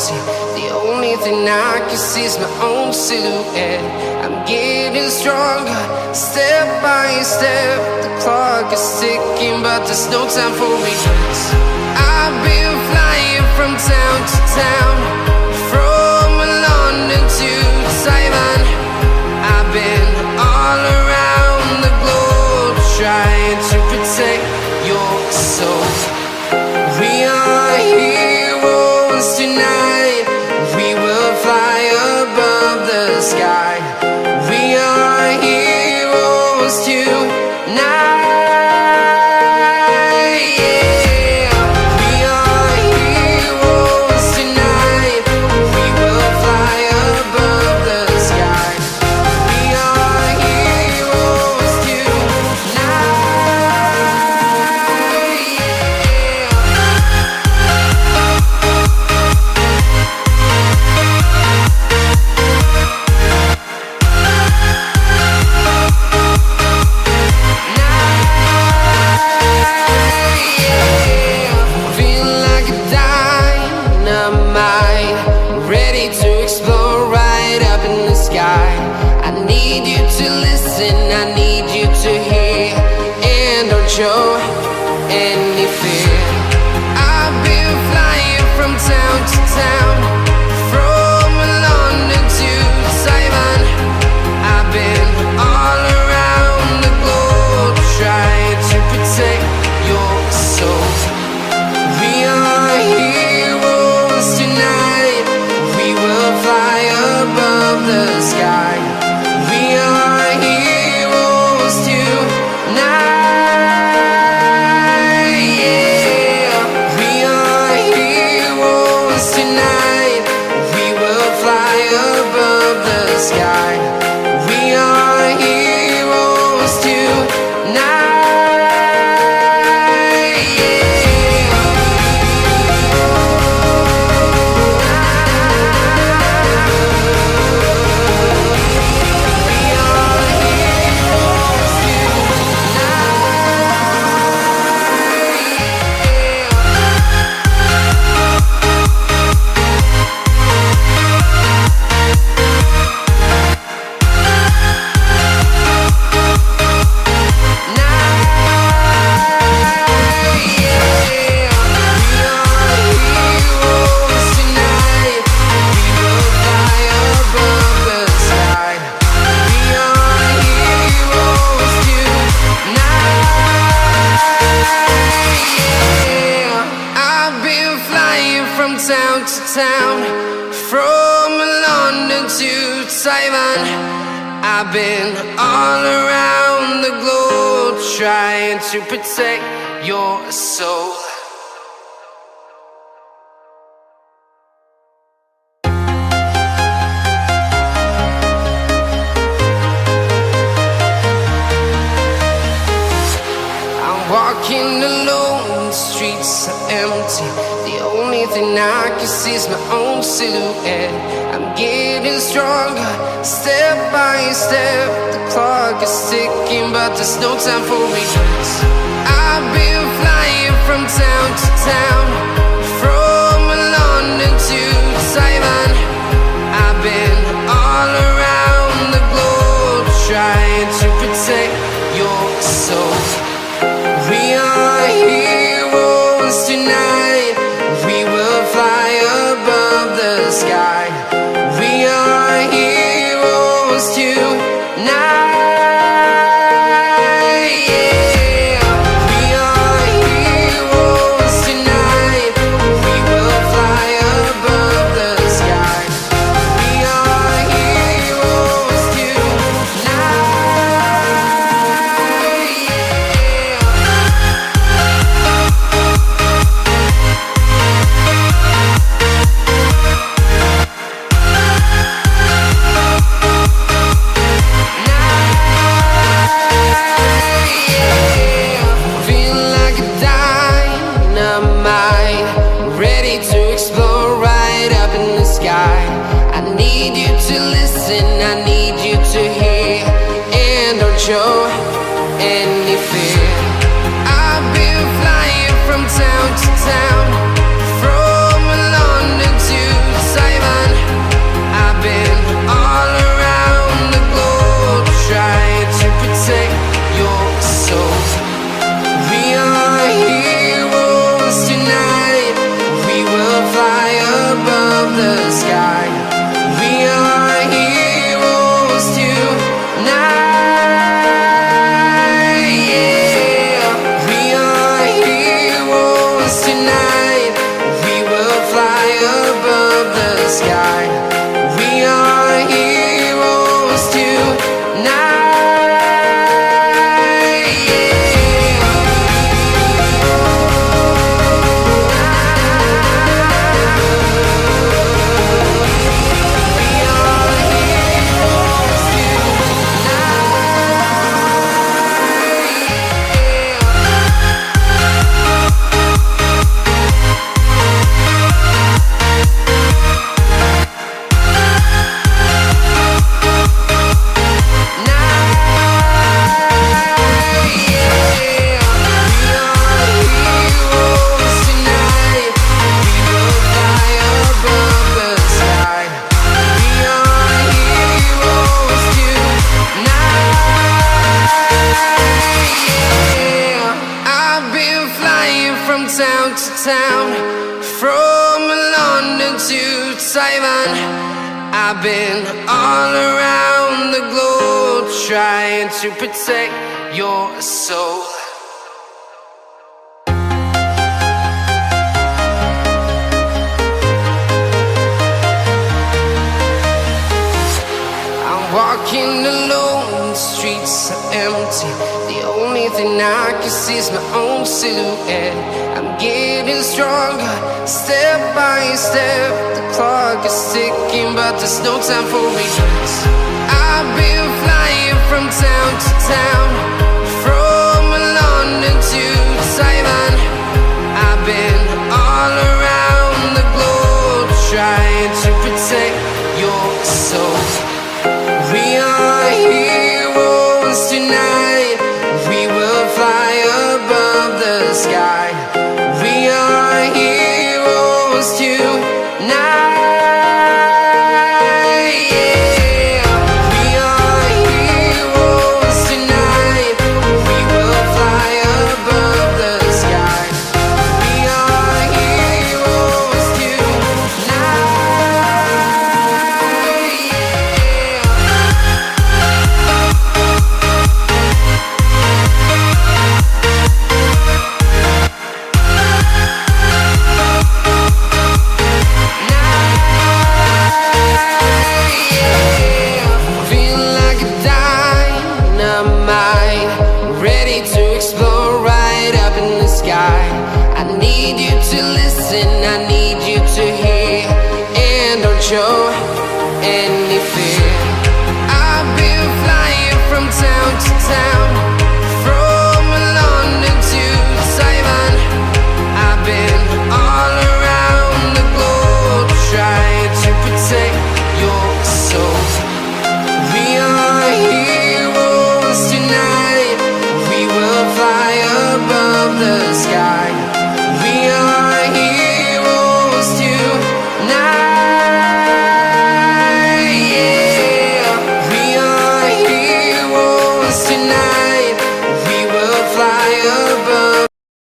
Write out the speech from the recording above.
empty. The only thing I can see is my own silhouette. I'm getting stronger, step by step. The clock is ticking, but there's no time for regrets. I've been flying from town to town, from London to Taiwan. I've been all around the globe, trying to protect your soul. We are heroes tonight. We will fly above the sky. We are heroes tonight. Show any fear. I've been flying from town to town, from London to Taiwan. I've been all around the globe, trying to protect your soul. We are heroes tonight. We will fly above the sky. We are heroes tonight. Town to town, from London to Taiwan. I've been all around the globe, trying to protect your soul. I'm walking alone, the streets are empty. The only thing I can see is my own silhouette. I'm getting stronger, step by step. The clock is ticking, but there's no time for regrets. I've been flying from town to town, from London to Taiwan. I've been all around the globe, trying to protect your soul. We are heroes tonight. We will fly above the sky. We are heroes tonight. Now town, from London to Taiwan. I've been all around the globe trying to protect your soul. Walking alone, the streets are empty. The only thing I can see is my own silhouette. I'm getting stronger, step by step. The clock is ticking, but there's no time for regrets. I've been flying from town to town,